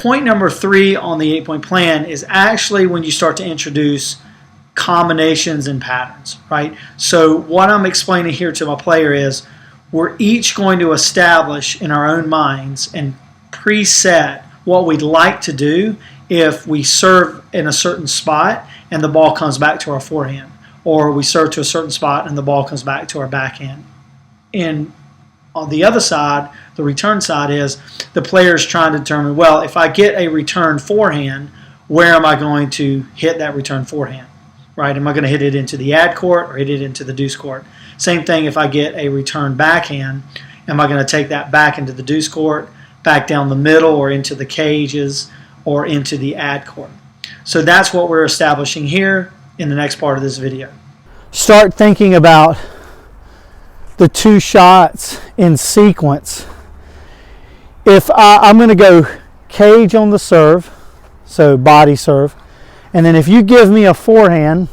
point number 3 on the 8-point plan is actually when you start to introduce combinations and patterns, right? So what I'm explaining here to my player is we're each going to establish in our own minds and preset what we'd like to do if we serve in a certain spot and the ball comes back to our forehand, or we serve to a certain spot and the ball comes back to our backhand. And on the other side, the return side, is the player is trying to determine, well, if I get a return forehand, where am I going to hit that return forehand? Right? Am I going to hit it into the ad court or hit it into the deuce court? Same thing if I get a return backhand, am I going to take that back into the deuce court, back down the middle, or into the cages, or into the ad court? So that's what we're establishing here in the next part of this video. Start thinking about the 2 shots in sequence. If I'm going to go cage on the serve, so body serve, and then if you give me a forehand,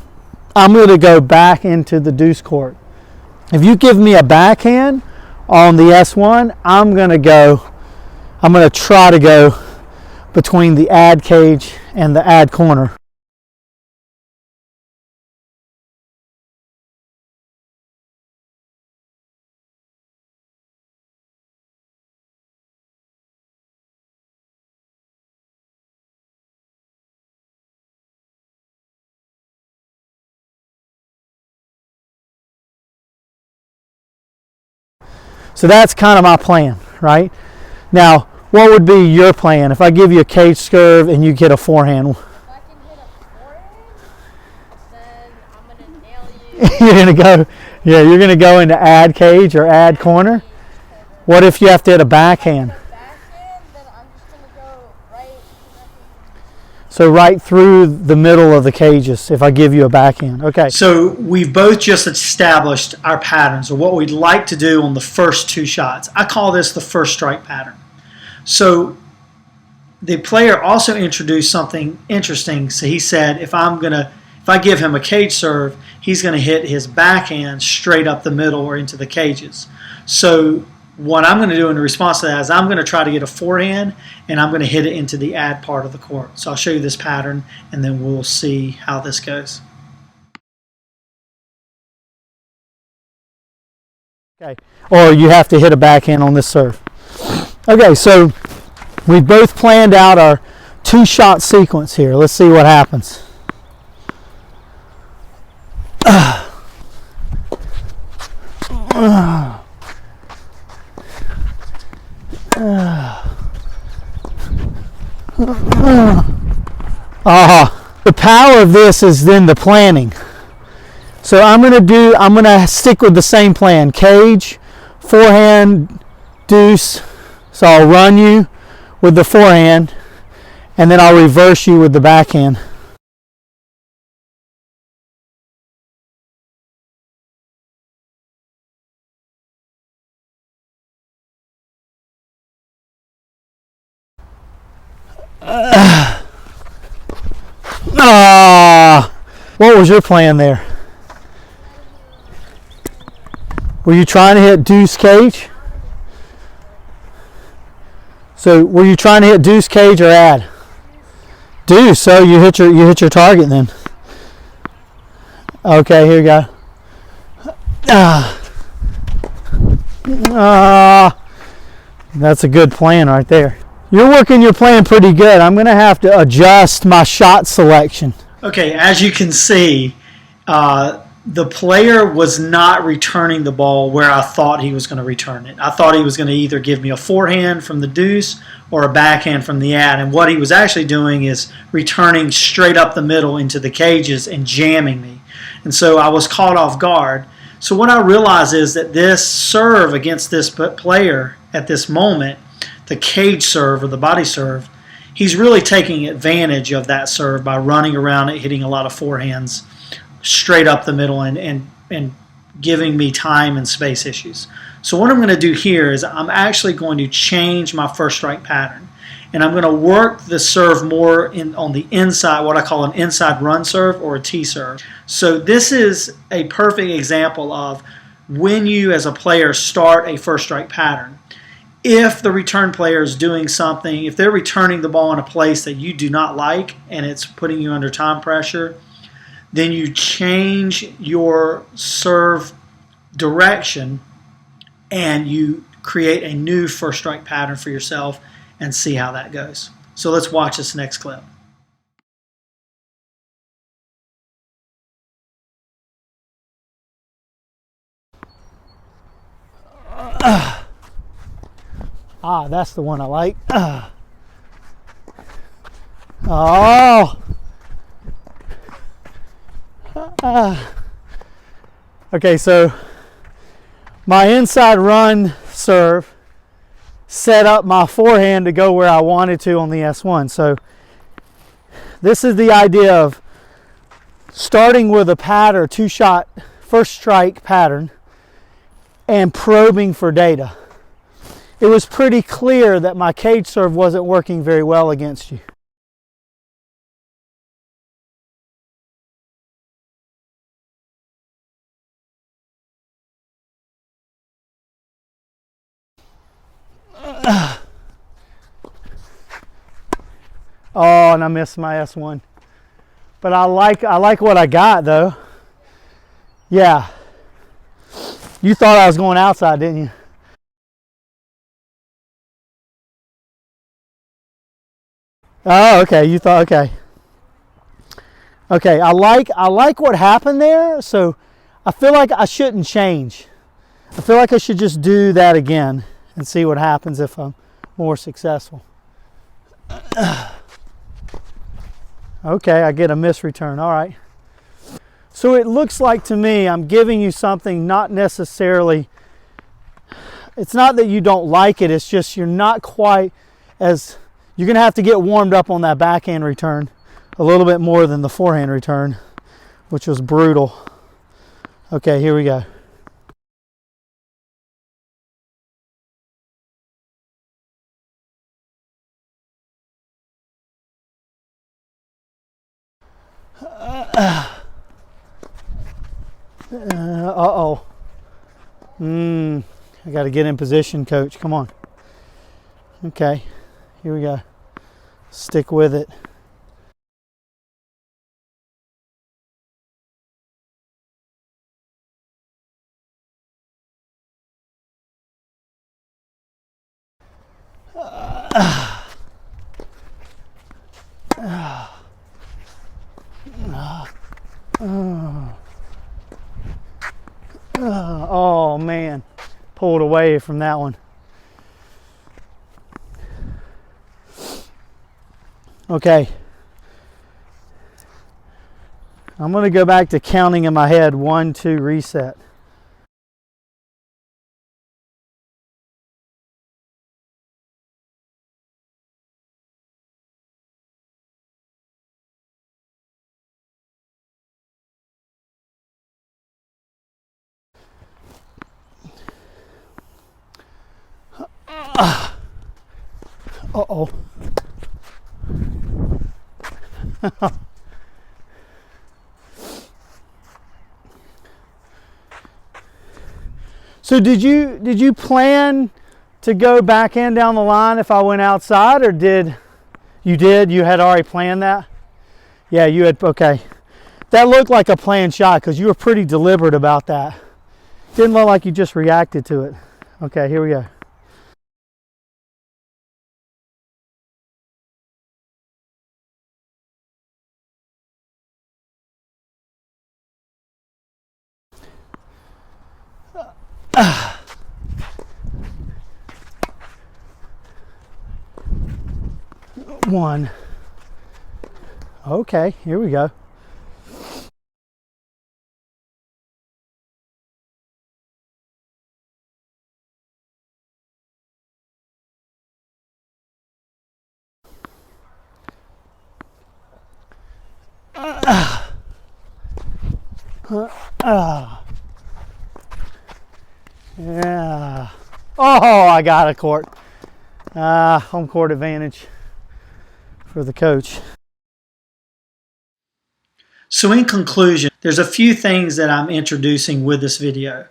I'm going to go back into the deuce court. If you give me a backhand on the S1, I'm going to try to go between the ad cage and the ad corner. So that's kind of my plan, right? Now, what would be your plan if I give you a cage serve and you get a forehand? If I can hit a forehand, then I'm going to nail you. You're going to go into ad cage or ad corner. What if you have to hit a backhand? Backhand, then I'm just going to go right. So right through the middle of the cages if I give you a backhand. Okay. So we've both just established our patterns, or what we'd like to do on the first 2 shots. I call this the first strike pattern. So the player also introduced something interesting. So he said if I give him a cage serve, he's going to hit his backhand straight up the middle or into the cages. So what I'm going to do in response to that is I'm going to try to get a forehand, and I'm going to hit it into the ad part of the court. So I'll show you this pattern, and then we'll see how this goes. Okay. Or you have to hit a backhand on this serve. Okay, so we both planned out our 2-shot sequence here. Let's see what happens. The power of this is then the planning. So I'm going to stick with the same plan. Cage, forehand, deuce. So I'll run you with the forehand, and then I'll reverse you with the backhand. What was your plan there? Were you trying to hit deuce cage? So were you trying to hit deuce cage or ad? Deuce. So you hit your target then. Okay, here you go. That's a good plan right there. You're working your plan pretty good. I'm going to have to adjust my shot selection. Okay, as you can see, the player was not returning the ball where I thought he was going to return it. I thought he was going to either give me a forehand from the deuce or a backhand from the ad, and what he was actually doing is returning straight up the middle into the cages and jamming me. And so I was caught off guard. So what I realized is that this serve against this player at this moment, the cage serve or the body serve, he's really taking advantage of that serve by running around it, hitting a lot of forehands straight up the middle and giving me time and space issues. So what I'm going to do here is I'm actually going to change my first strike pattern, and I'm going to work the serve more on the inside, what I call an inside run serve or a T serve. So this is a perfect example of when you as a player start a first strike pattern. If the return player is doing something, if they're returning the ball in a place that you do not like and it's putting you under time pressure, then you change your serve direction and you create a new first strike pattern for yourself and see how that goes. So let's watch this next clip. That's the one I like. Oh. Okay, so my inside run serve set up my forehand to go where I wanted to on the S1. So this is the idea of starting with a pattern, two-shot first strike pattern, and probing for data. It was pretty clear that my cage serve wasn't working very well against you. Oh, and I missed my S1. But I like what I got though. Yeah. You thought I was going outside, didn't you? Oh, okay. You thought, okay. Okay, I like what happened there, so I feel like I shouldn't change. I feel like I should just do that again and see what happens if I'm more successful. Okay, I get a misreturn. All right. So it looks like to me I'm giving you something not necessarily, it's not that you don't like it, it's just you're not quite as, you're going to have to get warmed up on that backhand return a little bit more than the forehand return, which was brutal. Okay, here we go. Uh-oh. I got to get in position, coach. Come on. Okay, here we go. Stick with it. Oh man, pulled away from that one. Okay, I'm going to go back to counting in my head. 1, 2, reset. Uh-oh. So did you plan to go backhand down the line if I went outside, or you had already planned that? Yeah, you had. Okay, that looked like a planned shot because you were pretty deliberate about that. Didn't look like you just reacted to it. Okay, here we go. One. Okay, here we go. Yeah. Oh, I got a court. Home court advantage for the coach. So in conclusion, there's a few things that I'm introducing with this video.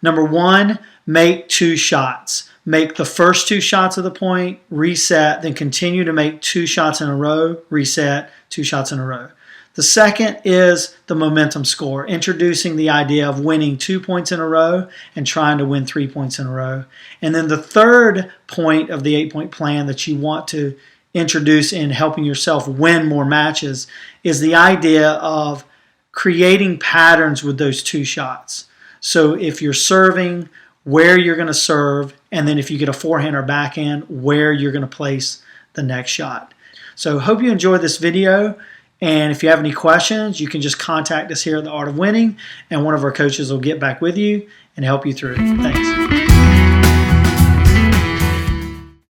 Number one, make 2 shots. make the first 2 shots of the point, reset, then continue to make 2 shots in a row, reset, 2 shots in a row. The second is the momentum score, introducing the idea of winning 2 points in a row and trying to win 3 points in a row. And then the third point of the 8-point plan that you want to introduce in helping yourself win more matches is the idea of creating patterns with those 2 shots. So if you're serving, where you're going to serve, and then if you get a forehand or backhand, where you're going to place the next shot. So hope you enjoyed this video. And if you have any questions, you can just contact us here at The Art of Winning, and one of our coaches will get back with you and help you through it. Thanks.